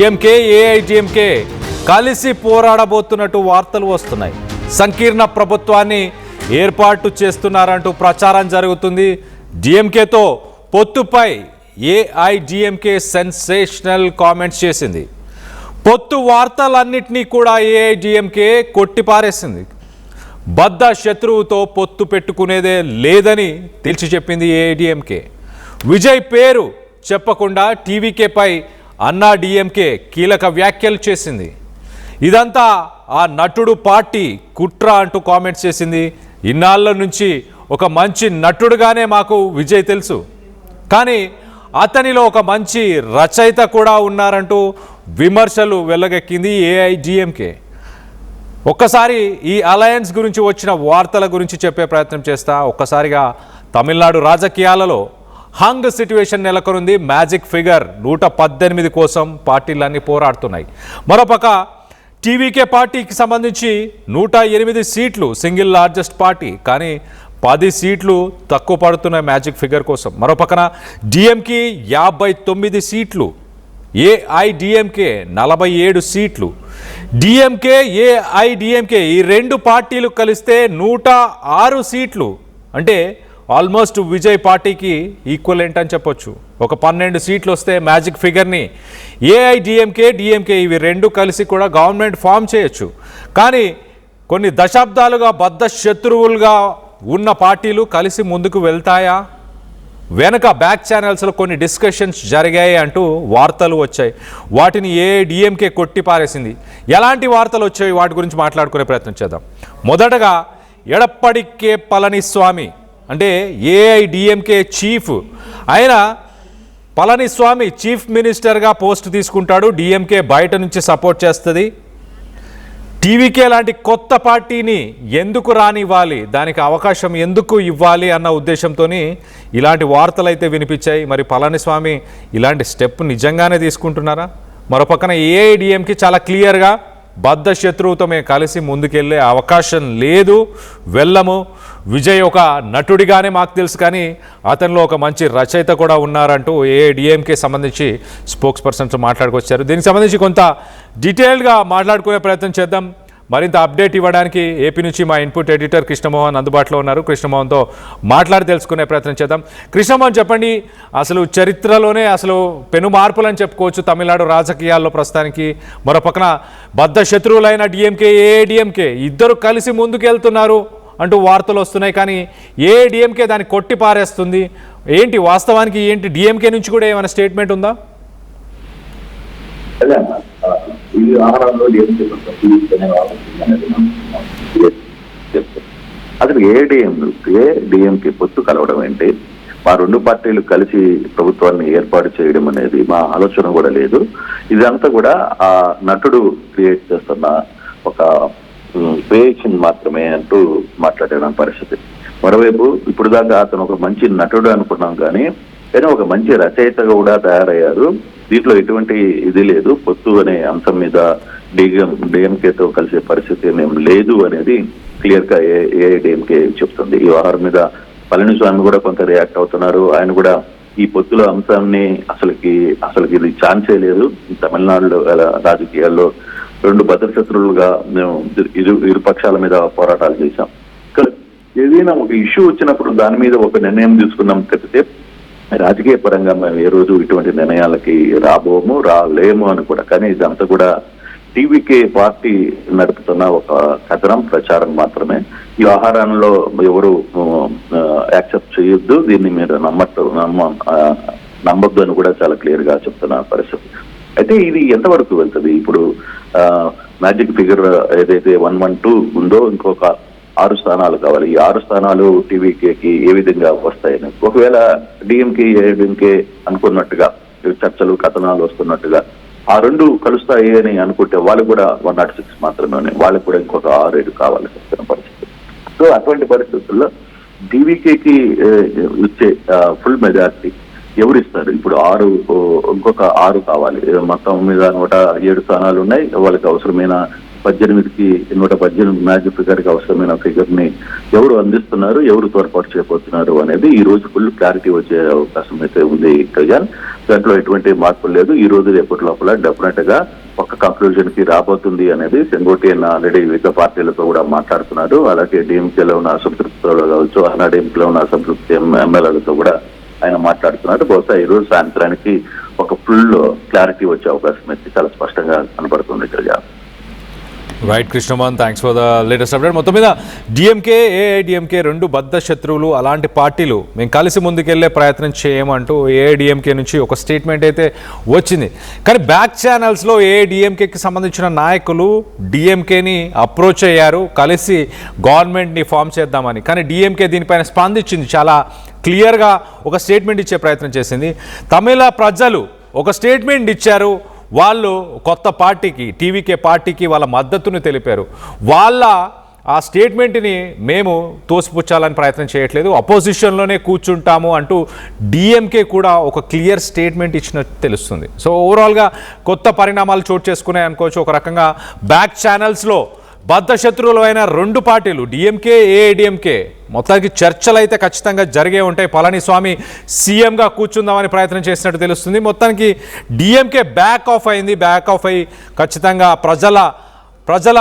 DMK AIADMK కలిసి పోరాడబోతున్నట్టు వార్తలు వస్తున్నాయి. సంకీర్ణ ప్రభుత్వాన్ని ఏర్పాటు చేస్తున్నారంటూ ప్రచారం జరుగుతుంది. డిఎంకేతో పొత్తుపై ఏఐడిఎంకే సెన్సేషనల్ కామెంట్స్ చేసింది. పొత్తు వార్తలన్నింటినీ కూడా ఏఐడిఎంకే కొట్టిపారేసింది. బద్ద శత్రువుతో పొత్తు పెట్టుకునేదే లేదని తేల్చి చెప్పింది ఏఐడిఎంకే. విజయ్ పేరు చెప్పకుండా టీవీకేపై అన్నా డిఎంకే కీలక వ్యాఖ్యలు చేసింది. ఇదంతా ఆ నటుడు పార్టీ కుట్ర అంటూ కామెంట్స్ చేసింది. ఇన్నాళ్ళ నుంచి ఒక మంచి నటుడుగానే మాకు విజయ్ తెలుసు, కానీ అతనిలో ఒక మంచి రచయిత కూడా ఉన్నారంటూ విమర్శలు వెల్లగెక్కింది ఏఐడిఎంకే. ఒక్కసారి ఈ అలయన్స్ గురించి వచ్చిన వార్తల గురించి చెప్పే ప్రయత్నం చేస్తా. ఒక్కసారిగా తమిళనాడు రాజకీయాలలో హంగ్ సిట్యుయేషన్ నెలకొనుంది. మ్యాజిక్ ఫిగర్ 118 కోసం పార్టీలన్నీ పోరాడుతున్నాయి. మరోపక్క టీవీకే పార్టీకి సంబంధించి 108 సీట్లు సింగిల్ లార్జెస్ట్ పార్టీ, కానీ 10 సీట్లు తక్కువ పడుతున్నాయి మ్యాజిక్ ఫిగర్ కోసం. మరోపక్కన డిఎంకే 59 సీట్లు, ఏఐడిఎంకే 47 సీట్లు. డిఎంకే ఏఐడిఎంకే ఈ రెండు పార్టీలు కలిస్తే 106 సీట్లు. అంటే ఆల్మోస్ట్ విజయ్ పార్టీకి ఈక్వలెంట్ అని చెప్పొచ్చు. ఒక 12 సీట్లు వస్తే మ్యాజిక్ ఫిగర్ని ఏఐడిఎంకే డిఎంకే ఇవి రెండు కలిసి కూడా గవర్నమెంట్ ఫామ్ చేయొచ్చు. కానీ కొన్ని దశాబ్దాలుగా బద్ద శత్రువులుగా ఉన్న పార్టీలు కలిసి ముందుకు వెళ్తాయా? వెనక బ్యాక్ ఛానల్స్లో కొన్ని డిస్కషన్స్ జరిగాయి అంటూ వార్తలు వచ్చాయి. వాటిని ఏఐడిఎంకే కొట్టిపారేసింది. ఎలాంటి వార్తలు వచ్చాయి వాటి గురించి మాట్లాడుకునే ప్రయత్నం చేద్దాం. మొదటగా ఎడప్పడి కే పళనిస్వామి అంటే ఏఐడిఎంకే చీఫ్, ఆయన పళనిస్వామి చీఫ్ మినిస్టర్గా పోస్ట్ తీసుకుంటాడు. డిఎంకే బయట నుంచి సపోర్ట్ చేస్తుంది. టీవీకే లాంటి కొత్త పార్టీని ఎందుకు రానివ్వాలి, దానికి అవకాశం ఎందుకు ఇవ్వాలి అన్న ఉద్దేశంతో ఇలాంటి వార్తలు అయితే వినిపించాయి. మరి పళనిస్వామి ఇలాంటి స్టెప్ నిజంగానే తీసుకుంటున్నారా? మరోపక్కన ఏఐడిఎంకి చాలా క్లియర్గా బద్ద శత్రువుతో మేము కలిసి ముందుకెళ్ళే అవకాశం లేదు, వెళ్ళము. విజయ్ ఒక నటుడిగానే మాకు తెలుసు, కానీ అతనిలో ఒక మంచి రచయిత కూడా ఉన్నారంటూ ఏఐడిఎంకే సంబంధించి స్పోక్స్ పర్సన్స్ మాట్లాడుకొచ్చారు. దీనికి సంబంధించి కొంత డీటెయిల్గా మాట్లాడుకునే ప్రయత్నం చేద్దాం. మరింత అప్డేట్ ఇవ్వడానికి ఏపీ నుంచి మా ఇన్పుట్ ఎడిటర్ కృష్ణమోహన్ అందుబాటులో ఉన్నారు. కృష్ణమోహన్తో మాట్లాడి తెలుసుకునే ప్రయత్నం చేద్దాం. కృష్ణమోహన్, చెప్పండి, అసలు చరిత్రలోనే అసలు పెను మార్పులని చెప్పుకోవచ్చు తమిళనాడు రాజకీయాల్లో ప్రస్తుతానికి. మరో పక్కన బద్ద శత్రువులైన డిఎంకే ఏఐడిఎంకే ఇద్దరు కలిసి ముందుకెళ్తున్నారు అంటూ వార్తలు వస్తున్నాయి, కానీ ఏఐడిఎంకే దాన్ని కొట్టి పారేస్తుంది. ఏంటి వాస్తవానికి ఏంటి? డిఎంకే నుంచి కూడా ఏమైనా స్టేట్మెంట్ ఉందా? ఈ ఆహారంలో అసలు ఏఐడిఎంకే పొత్తు కలవడం ఏంటి? మా రెండు పార్టీలు కలిసి ప్రభుత్వాన్ని ఏర్పాటు చేయడం అనేది మా ఆలోచన కూడా లేదు. ఇదంతా కూడా ఆ నటుడు క్రియేట్ చేస్తున్న ఒక క్రియేషన్ మాత్రమే అంటూ మాట్లాడిన పరిస్థితి. మరోవైపు ఇప్పుడు దాకా అతను ఒక మంచి నటుడు అనుకున్నాం, కానీ ఒక మంచి రచయితగా కూడా తయారయ్యారు. దీంట్లో ఎటువంటి ఇది లేదు. పొత్తు అనే అంశం మీద డిఎంకేతో కలిసే పరిస్థితి ఏం లేదు అనేది క్లియర్ గా ఏఐడిఎంకే చెప్తుంది. ఈ వ్యవహారం మీద పళనిస్వామి కూడా కొంత రియాక్ట్ అవుతున్నారు. ఆయన కూడా ఈ పొత్తుల అంశాన్ని అసలుకి ఇది ఛాన్సే లేదు. తమిళనాడులో రాజకీయాల్లో రెండు భద్రశత్రువులుగా మేము ఇరు పక్షాల మీద పోరాటాలు చేశాం. ఏదైనా ఒక ఇష్యూ వచ్చినప్పుడు దాని మీద ఒక నిర్ణయం తీసుకున్నాం తప్పితే రాజకీయ పరంగా మేము ఏ రోజు ఇటువంటి నిర్ణయాలకి రాలేము అని కూడా. కానీ ఇదంతా కూడా టీవీకే పార్టీ నడుపుతున్న ఒక కథనం, ప్రచారం మాత్రమే. ఈ వ్యవహారంలో ఎవరు యాక్సెప్ట్ చేయొద్దు, దీన్ని మీరు నమ్మొద్దు అని కూడా చాలా క్లియర్ గా చెప్తున్న పరిస్థితి. అయితే ఇది ఎంతవరకు వెళ్తుంది? ఇప్పుడు మ్యాజిక్ ఫిగర్ ఏదైతే 112 ఉందో ఇంకొక 6 స్థానాలు కావాలి. ఈ 6 స్థానాలు టీవీకేకి ఏ విధంగా వస్తాయని, ఒకవేళ డిఎంకే ఏఐడిఎంకే అనుకున్నట్టుగా చర్చలు కథనాలు వస్తున్నట్టుగా ఆ రెండు కలుస్తాయి అని అనుకుంటే వాళ్ళు కూడా 106 మాత్రమే, వాళ్ళకి కూడా ఇంకొక 6-7 కావాలి పరిస్థితి. సో అటువంటి పరిస్థితుల్లో టీవీకేకి వచ్చే ఫుల్ మెజారిటీ ఎవరిస్తారు? ఇప్పుడు ఇంకొక 6 కావాలి. మొత్తం మీద 107 స్థానాలు ఉన్నాయి. వాళ్ళకి అవసరమైన 118కి 118 మ్యాజిక్ ఫిగర్ కి అవసరమైన ఫిగర్ ని ఎవరు అందిస్తున్నారు, ఎవరు తోడ్పాటు చేయబోతున్నారు అనేది ఈ రోజు ఫుల్ క్లారిటీ వచ్చే అవకాశం అయితే ఉంది కళ్యాణ్. దాంట్లో ఎటువంటి మార్పులు లేదు. ఈ రోజు రేపటి లోపల డెఫినెట్ గా ఒక కంక్లూజన్ కి రాబోతుంది అనేది సెంగోటియన్ ఆల్రెడీ వివిధ పార్టీలతో కూడా మాట్లాడుతున్నారు. అలాగే డిఎంకేలో ఉన్న అసంతృప్తితో కావచ్చు, అన్నాడీఎంకేలో ఉన్న అసంతృప్తి ఎమ్మెల్యేలతో కూడా ఆయన మాట్లాడుతున్నారు. బహుశా ఈ రోజు సాయంత్రానికి ఒక ఫుల్ క్లారిటీ వచ్చే అవకాశం అయితే చాలా స్పష్టంగా కనబడుతుంది Kalyan. Right Krishnamohan, thanks for the latest update. మొత్తం మీద డిఎంకే, ఏఐడిఎంకే రెండు బద్ధ శత్రువులు, అలాంటి పార్టీలు మేము కలిసి ముందుకెళ్లే ప్రయత్నం చేయమంటూ ఏఐడిఎంకే నుంచి ఒక స్టేట్మెంట్ అయితే వచ్చింది. కానీ బ్యాక్ ఛానల్స్లో ఏఐడిఎంకేకి సంబంధించిన నాయకులు డిఎంకేని అప్రోచ్ అయ్యారు కలిసి గవర్నమెంట్ని ఫామ్ చేద్దామని. కానీ డిఎంకే దీనిపైన స్పందించింది, చాలా క్లియర్గా ఒక స్టేట్మెంట్ ఇచ్చే ప్రయత్నం చేసింది. తమిళ ప్రజలు ఒక స్టేట్మెంట్ ఇచ్చారు, వాళ్ళు కొత్త పార్టీకి, టీవీకే పార్టీకి వాళ్ళ మద్దతును తెలిపారు. వాళ్ళ ఆ స్టేట్మెంట్ని మేము తోసిపుచ్చాలని ప్రయత్నం చేయట్లేదు, అపోజిషన్లోనే కూర్చుంటాము అంటూ డిఎంకే కూడా ఒక క్లియర్ స్టేట్మెంట్ ఇచ్చినట్టు తెలుస్తుంది. సో ఓవరాల్గా కొత్త పరిణామాలు చోటు చేసుకున్నాయి అనుకోవచ్చు. ఒక రకంగా బ్యాక్ ఛానల్స్లో బద్ధ శత్రువులు అయిన రెండు పార్టీలు డిఎంకే, ఏఐడిఎంకే మొత్తానికి చర్చలు అయితే ఖచ్చితంగా జరిగే ఉంటాయి. పళనిస్వామి సీఎంగా కూర్చుందామని ప్రయత్నం చేసినట్టు తెలుస్తుంది. మొత్తానికి డిఎంకే బ్యాక్ ఆఫ్ అయింది. బ్యాక్ ఆఫ్ అయ్యి ఖచ్చితంగా ప్రజల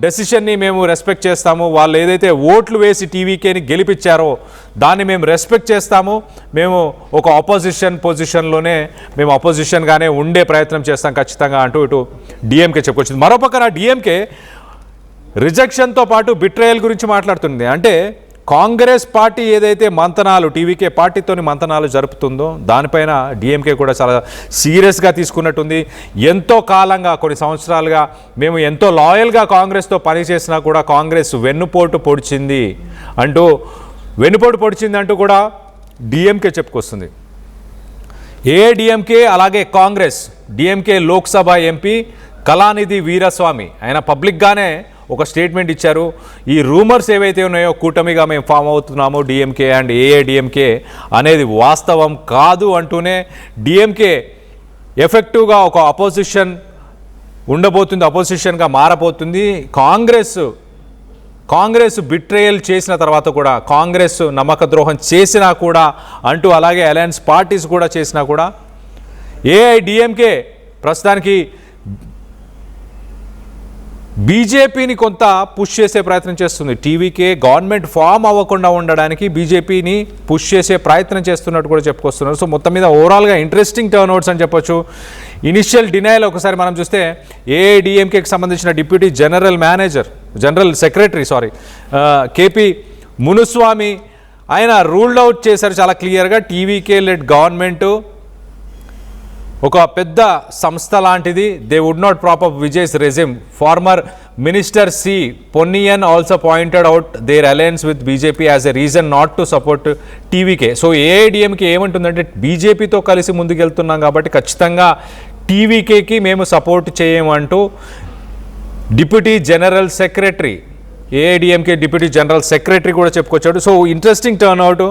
డెసిషన్ని మేము రెస్పెక్ట్ చేస్తాము, వాళ్ళు ఏదైతే ఓట్లు వేసి టీవీకేని గెలిపించారో దాన్ని మేము రెస్పెక్ట్ చేస్తాము, మేము ఒక ఆపోజిషన్ పొజిషన్లోనే మేము ఆపోజిషన్గానే ఉండే ప్రయత్నం చేస్తాం ఖచ్చితంగా అంటూ ఇటు డిఎంకే చెప్పుకొచ్చింది. మరోపక్కన డిఎంకే రిజెక్షన్తో పాటు బిట్రేయల్ గురించి మాట్లాడుతుంది. అంటే కాంగ్రెస్ పార్టీ ఏదైతే మంతనాలు, టీవీకే పార్టీతోని మంతనాలు జరుపుతుందో దానిపైన డిఎంకే కూడా చాలా సీరియస్గా తీసుకున్నట్టుంది. ఎంతో కాలంగా, కొన్ని సంవత్సరాలుగా మేము ఎంతో లాయల్గా కాంగ్రెస్తో పనిచేసినా కూడా కాంగ్రెస్ వెన్నుపోటు పొడిచింది అంటూ కూడా డిఎంకే చెప్పుకొస్తుంది. ఏఐడిఎంకే అలాగే కాంగ్రెస్, డిఎంకే లోక్సభ ఎంపీ కళానిధి వీరస్వామి ఆయన పబ్లిక్గానే ఒక స్టేట్మెంట్ ఇచ్చారు. ఈ రూమర్స్ ఏవైతే ఉన్నాయో కూటమిగా మేము ఫామ్ అవుతున్నాము డిఎంకే అండ్ ఏఐడిఎంకే అనేది వాస్తవం కాదు అంటూనే డిఎంకే ఎఫెక్టివ్గా ఒక అపోజిషన్ ఉండబోతుంది, అపోజిషన్గా మారబోతుంది. కాంగ్రెస్ బిట్రేయల్ చేసిన తర్వాత కూడా, కాంగ్రెస్ నమ్మక ద్రోహం చేసినా కూడా అంటూ, అలాగే అలయన్స్ పార్టీస్ కూడా చేసినా కూడా ఏఐడిఎంకే ప్రస్తుతానికి బీజేపీని కొంత పుష్ చేసే ప్రయత్నం చేస్తుంది. టీవీకే గవర్నమెంట్ ఫామ్ అవ్వకుండా ఉండడానికి బీజేపీని పుష్ చేసే ప్రయత్నం చేస్తున్నట్టు కూడా చెప్పుకొస్తున్నారు. సో మొత్తం మీద ఓవరాల్గా ఇంట్రెస్టింగ్ టర్న్అవుట్స్ అని చెప్పొచ్చు. ఇనిషియల్ డినైల్ ఒకసారి మనం చూస్తే ఏఐడిఎంకేకి సంబంధించిన deputy general secretary KP Munuswamy ఆయన రూల్డ్ అవుట్ చేశారు చాలా క్లియర్గా. టీవీకే లెడ్ గవర్నమెంట్ ఒక పెద్ద సంస్థ లాంటిది, they would not prop up Vijay's resume. Former minister C Ponnaiyan also pointed out their alliance with BJP as a reason not to support TVK. So AIADMK ఏమంటుందంటే బీజేపీతో కలిసి ముందుకెళ్తున్నాం కాబట్టి ఖచ్చితంగా టీవీకేకి మేము సపోర్ట్ చేయమంటూ deputy general secretary, AIADMK deputy general secretary కూడా చెప్పుకొచ్చాడు. So interesting turnout.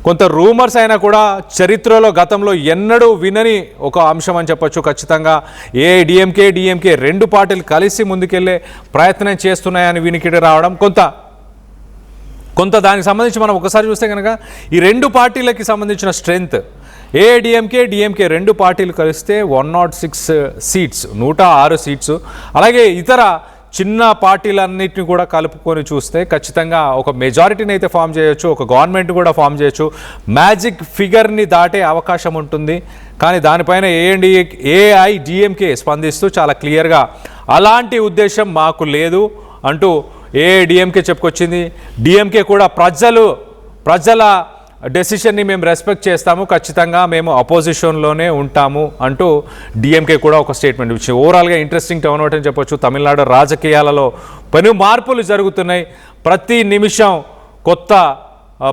కొంత రూమర్స్ అయినా కూడా చరిత్రలో గతంలో ఎన్నడూ వినని ఒక అంశం అని చెప్పొచ్చు. ఖచ్చితంగా డిఎంకే రెండు పార్టీలు కలిసి ముందుకెళ్లే ప్రయత్నం చేస్తున్నాయని వినికిడి రావడం, కొంత దానికి సంబంధించి మనం ఒకసారి చూస్తే కనుక ఈ రెండు పార్టీలకి సంబంధించిన స్ట్రెంగ్త్, డిఎంకే రెండు పార్టీలు కలిస్తే 106 సీట్స్, 106 సీట్స్. అలాగే ఇతర చిన్న పార్టీలన్నింటినీ కూడా కలుపుకొని చూస్తే ఖచ్చితంగా ఒక మెజారిటీని అయితే ఫామ్ చేయొచ్చు, ఒక గవర్నమెంట్ కూడా ఫామ్ చేయొచ్చు, మ్యాజిక్ ఫిగర్ని దాటే అవకాశం ఉంటుంది. కానీ దానిపైన ఏఐడిఎంకే స్పందిస్తూ చాలా క్లియర్గా అలాంటి ఉద్దేశం మాకు లేదు అంటూ ఏఐడిఎంకే చెప్పుకొచ్చింది. డిఎంకే కూడా ప్రజల డెసిషన్ని మేము రెస్పెక్ట్ చేస్తాము, ఖచ్చితంగా మేము అపోజిషన్లోనే ఉంటాము అంటూ డిఎంకే కూడా ఒక స్టేట్మెంట్ ఇచ్చింది. ఓవరాల్గా ఇంట్రెస్టింగ్ టర్న్అవుట్ అని చెప్పొచ్చు. తమిళనాడు రాజకీయాలలో పెను మార్పులు జరుగుతున్నాయి. ప్రతి నిమిషం కొత్త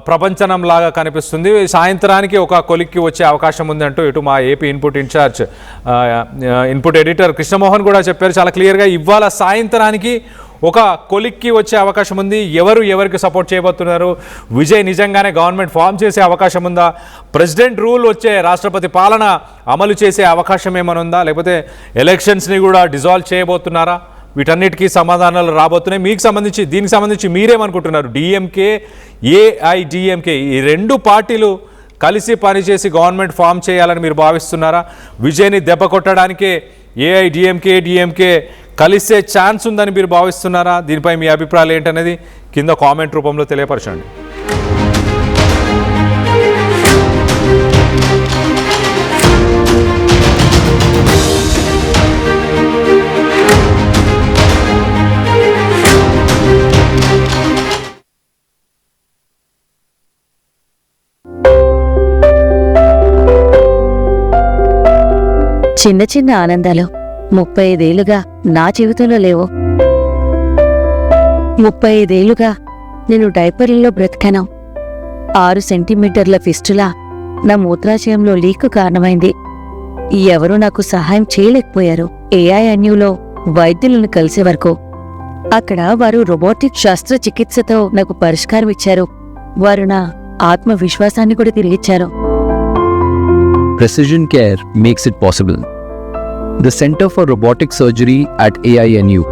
ప్రపంచనం లాగా కనిపిస్తుంది. సాయంత్రానికి ఒక కొలిక్కి వచ్చే అవకాశం ఉంది అంటూ ఇటు మా ఏపీ ఇన్పుట్ ఎడిటర్ కృష్ణమోహన్ కూడా చెప్పారు చాలా క్లియర్గా. ఇవాళ సాయంత్రానికి ఒక కొలిక్కి వచ్చే అవకాశం ఉంది. ఎవరికి సపోర్ట్ చేయబోతున్నారు, విజయ్ నిజంగానే గవర్నమెంట్ ఫామ్ చేసే అవకాశం ఉందా, ప్రెసిడెంట్ రూల్ వచ్చే రాష్ట్రపతి పాలన అమలు చేసే అవకాశం ఏమైనా ఉందా, లేకపోతే ఎలక్షన్స్ని కూడా డిజాల్వ్ చేయబోతున్నారా, వీటన్నిటికీ సమాధానాలు రాబోతున్నాయి. దీనికి సంబంధించి మీరేమనుకుంటున్నారు? డిఎంకే, ఏఐడిఎంకే ఈ రెండు పార్టీలు కలిసి పనిచేసి గవర్నమెంట్ ఫామ్ చేయాలని మీరు భావిస్తున్నారా? విజయ్ని దెబ్బ కొట్టడానికే ఏఐడిఎంకే, డిఎంకే కలిసే ఛాన్స్ ఉందని మీరు భావిస్తున్నారా? దీనిపై మీ అభిప్రాయాలు ఏంటనేది కింద కామెంట్ రూపంలో తెలియపరచండి. చిన్న చిన్న ఆనందాలు 35 ఏళ్లుగా నా జీవితంలో లేవు. 35 ఏళ్లుగా నేను డైపర్లలో బ్రతికాను. 6 సెంటీమీటర్ల ఫిస్టులా నా మూత్రాశయంలో లీకు కారణమైంది. ఎవరూ నాకు సహాయం చేయలేకపోయారు. ఏఐఎన్యూలో వైద్యులను కలిసే వరకు. అక్కడ వారు రోబోటిక్ శస్త్రచికిత్సతో నాకు పరిష్కారం ఇచ్చారు. వారు నా ఆత్మవిశ్వాసాన్ని కూడా తిరిగిచ్చారు. Precision care makes it possible. The Center for Robotic Surgery at AINU